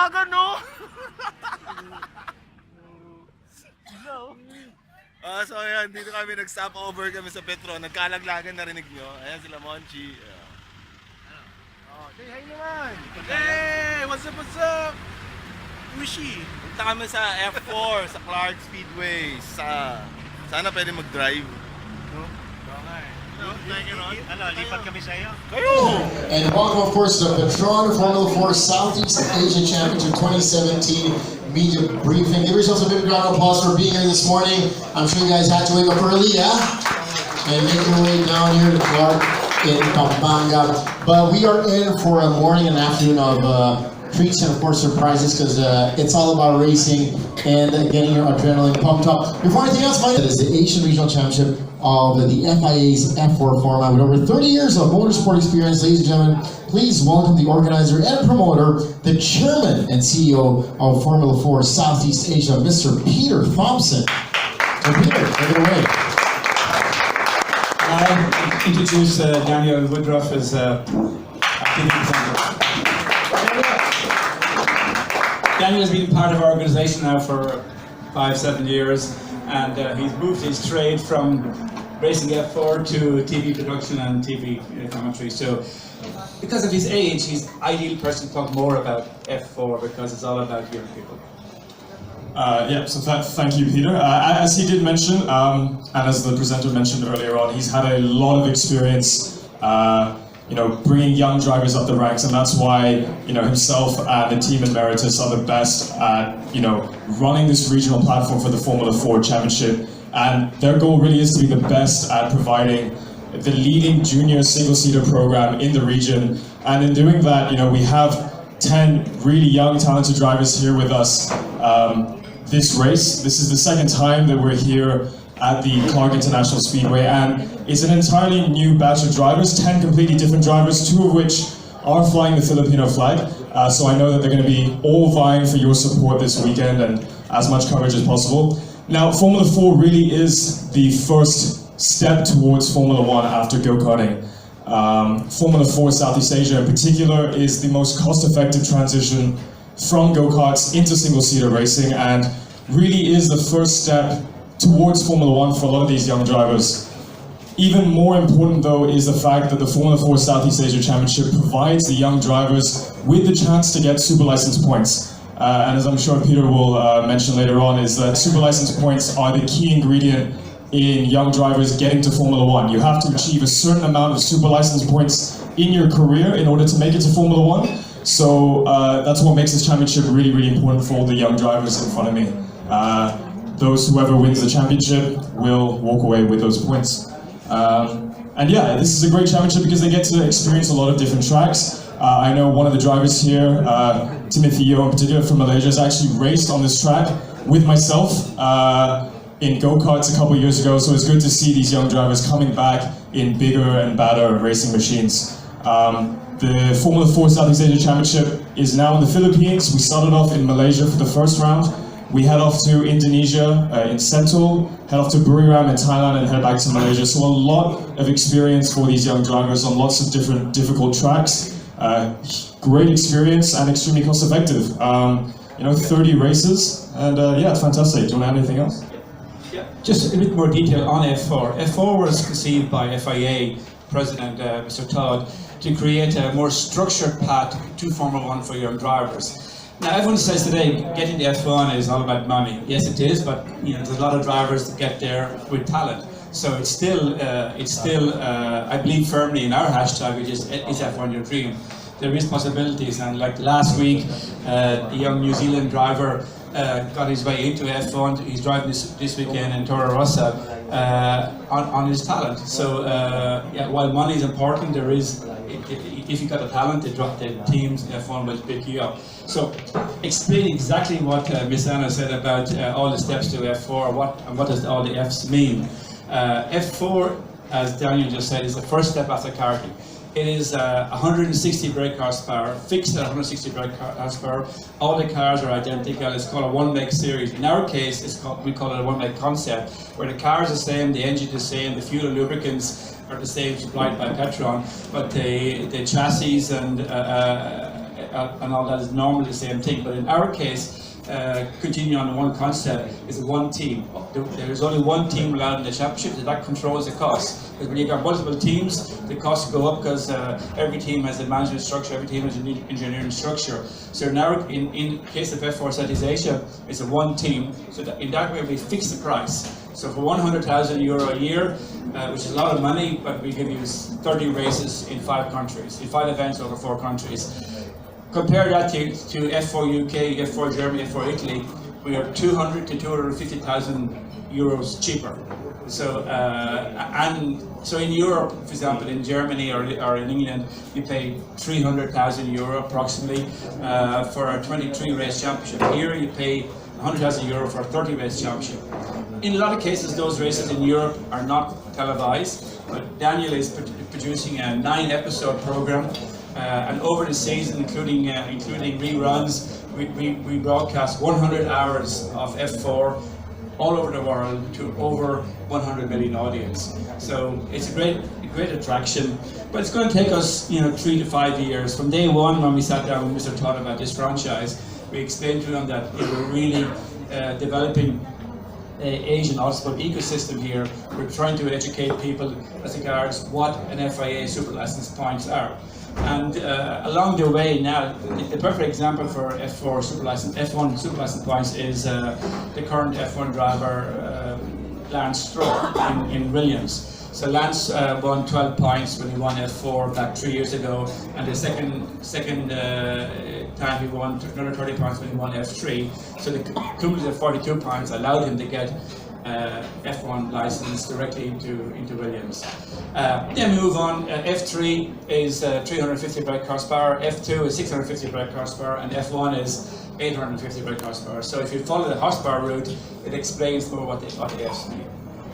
aga, no? So ayan, dito kami nag-stop over kami sa Petro. Nagkalaglagan, narinig nyo. Ayan sila Monchi. Say hi naman! Hey! What's up? Wishy! Punta kami sa F4, sa Clark Speedway. Sana pwede mag-drive. No? Lipat kami sa iyo. Kayo! And welcome, of course, to the Petron Formula 4 Southeast Asia Championship 2017 media briefing. Give yourselves a big round of applause for being here this morning. I'm sure you guys had to wake up early, yeah? And make your way down here to Clark in Pampanga. But we are in for a morning and afternoon of treats and, of course, surprises, because it's all about racing and getting your adrenaline pumped up. Before anything else, my name is the Asian Regional Championship of the FIA's F4 format. With over 30 years of motorsport experience, ladies and gentlemen, please welcome the organizer and promoter, the chairman and CEO of Formula 4 Southeast Asia, Mr. Peter Thompson. So Peter, take it away. I introduce Daniel Woodruff as activity presenter. Daniel has been part of our organisation now for 5-7 years, and he's moved his trade from racing F4 to TV production and TV commentary. So, because of his age, he's the ideal person to talk more about F4 because it's all about young people. Thank you, Peter. As he did mention, and as the presenter mentioned earlier on, he's had a lot of experience, bringing young drivers up the ranks, and that's why, himself and the team Emeritus are the best at, running this regional platform for the Formula 4 Championship. And their goal really is to be the best at providing the leading junior single-seater program in the region. And in doing that, we have 10 really young, talented drivers here with us this race. This is the second time that we're here at the Clark International Speedway, and it's an entirely new batch of drivers, 10 completely different drivers, 2 of which are flying the Filipino flag. So I know that they're going to be all vying for your support this weekend and as much coverage as possible. Now, Formula 4 really is the first step towards Formula 1 after go-karting. Formula 4 Southeast Asia in particular is the most cost-effective transition from go-karts into single-seater racing, and really is the first step towards Formula 1 for a lot of these young drivers. Even more important, though, is the fact that the Formula 4 Southeast Asia Championship provides the young drivers with the chance to get super license points. And as I'm sure Peter will mention later on, is that super license points are the key ingredient in young drivers getting to Formula 1. You have to achieve a certain amount of super license points in your career in order to make it to Formula 1. So that's what makes this championship really, really important for all the young drivers in front of me. Whoever wins the championship will walk away with those points. And yeah, this is a great championship because they get to experience a lot of different tracks. I know one of the drivers here, Timothy Yeo in particular from Malaysia, has actually raced on this track with myself in go-karts a couple of years ago, so it's good to see these young drivers coming back in bigger and badder racing machines. The Formula 4 Southeast Asia Championship is now in the Philippines. We started off in Malaysia for the first round. We head off to Indonesia in Sentul, head off to Buriram in Thailand, and head back to Malaysia. So a lot of experience for these young drivers on lots of different difficult tracks. Great experience and extremely cost effective. 30 races, and yeah, it's fantastic. Do you want to add anything else? Yeah, just a bit more detail on F4. F4 was conceived by FIA President Mr. Todd to create a more structured path to Formula 1 for young drivers. Now, everyone says today getting to F1 is all about money. Yes, it is, but there's a lot of drivers that get there with talent. So it's still, I believe firmly in our hashtag, which is F1 your dream. There is possibilities, and like last week, a young New Zealand driver got his way into F1. He's driving this weekend in Toro Rosso on his talent. So yeah, while money is important, there is, if you got a talent, the teams F1 will pick you up. So explain exactly what Miss Anna said about all the steps to F4, what does all the Fs mean. F4, as Daniel just said, is the first step after karting. It is 160 brake horsepower, fixed at 160 brake horsepower. All the cars are identical. It's called a one-make series. In our case, we call it a one-make concept, where the car is the same, the engine is the same, the fuel and lubricants are the same supplied by Petron, but the chassis and and all that is normally the same thing. But in our case, continuing on one concept, is one team. There is only one team allowed in the championship, so that controls the costs. Because when you've got multiple teams, the costs go up because every team has a management structure, every team has an engineering structure. So now, in case of F4 Southeast Asia, it's a one team. So that in that way, we fix the price. So for €100,000 a year, which is a lot of money, but we give you 30 races in 5 countries, in 5 events over 4 countries. Compare that to F4 UK, F4 Germany, F4 Italy, we are 200 to 250,000 euros cheaper. So and so in Europe, for example, in Germany or in England, you pay 300,000 euro approximately for a 23 race championship. Here you pay 100,000 euro for a 30 race championship. In a lot of cases, those races in Europe are not televised, but Daniel is producing a 9-episode program. And over the season, including reruns, we broadcast 100 hours of F4 all over the world to over 100 million audience. So it's a great attraction, but it's going to take us 3 to 5 years. From day one, when we sat down with Mr. Todd about this franchise, we explained to him that we're really developing an Asian autosport ecosystem here. We're trying to educate people as regards what an FIA super license points are. And along the way now, the perfect example for F1 super license points is the current F1 driver Lance Stroll in Williams. So Lance won 12 points when he won F4 back 3 years ago, and the second time he won another 30 points when he won F3. So the cumulative 42 points allowed him to get F1 license directly into Williams. Then we move on. F3 is 350 brake horsepower, F2 is 650 brake horsepower, and F1 is 850 brake horsepower. So if you follow the horsepower route, it explains more what they have.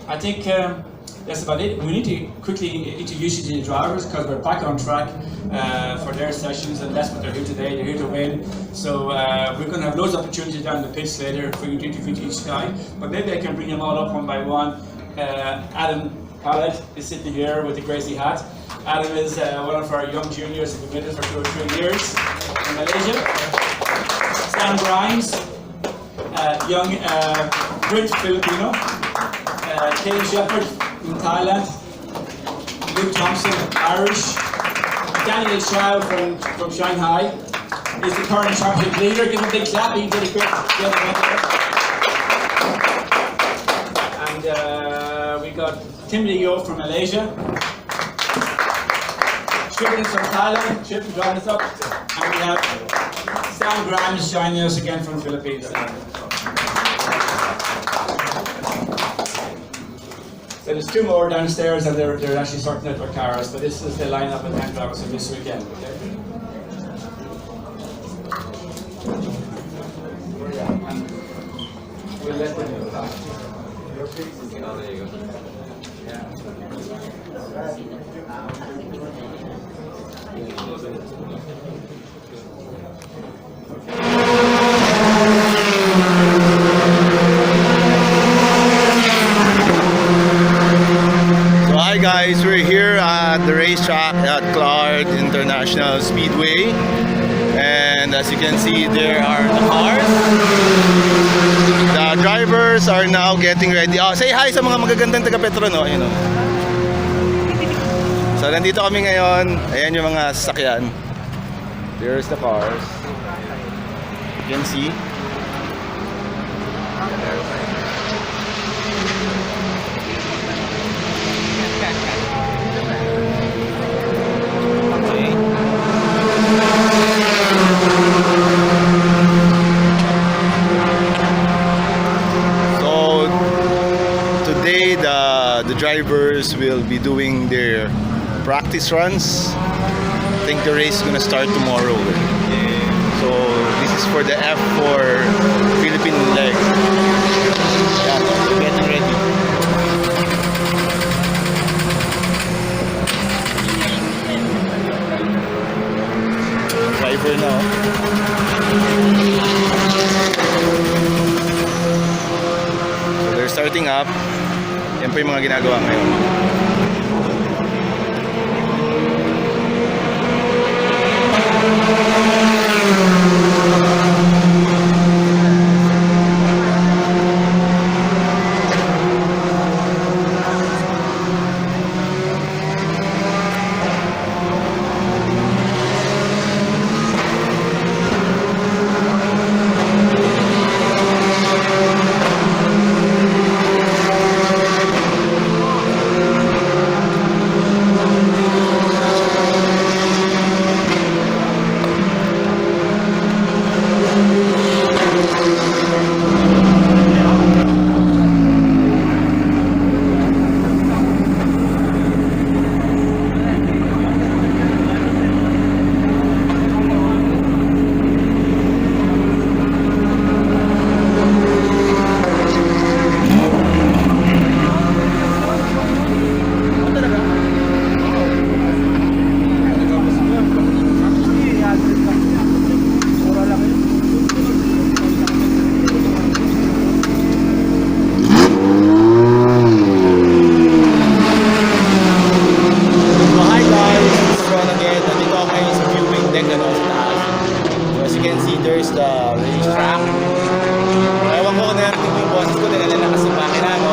I think that's about it. We need to quickly introduce you to the drivers because we're back on track for their sessions, and that's what they're here today. They're here to win. So we're going to have loads of opportunities down the pits later for you to interview each guy. But maybe I can bring them all up one by one. Adam Pallet is sitting here with the Gracie hat. Adam is one of our young juniors who've been with us for 2 or 3 years in Malaysia. Stan Grimes, young British Filipino. Kane Shepherd in Thailand. Luke Thompson, Irish. Daniel Chow from Shanghai is the current championship leader. Give him a big clap. He did a great job. And we got Timothy Yo from Malaysia. Shipping from Thailand. Shipping driving us up. And we have Stan Grimes joining us again from the Philippines. So there's 2 more downstairs, and they're actually sorting out their cars, but this is the lineup of 10 drivers for this weekend. Okay? And we'll let them know that. Oh, there you go. Yeah. Hi guys, we're here at the racetrack at Clark International Speedway, and as you can see, there are the cars. The drivers are now getting ready. Oh, say hi sa mga magagandang taga-Petro, no? Ayun, no? So nandito kami ngayon. Ayan yung mga sasakyan. There's the cars. You can see. The drivers will be doing their practice runs. I think the race is gonna start tomorrow. So this is for the F4 Philippine leg. Yeah, they're getting ready. Driver now. So they're starting up. Yan po yung mga ginagawa ngayon. dito ako ngayon sa viewing deck ano, sa taas. So as you can see, there's the racetrack. Ewan ko kung narinig ko yung boses ko, nalala kasi makina. No?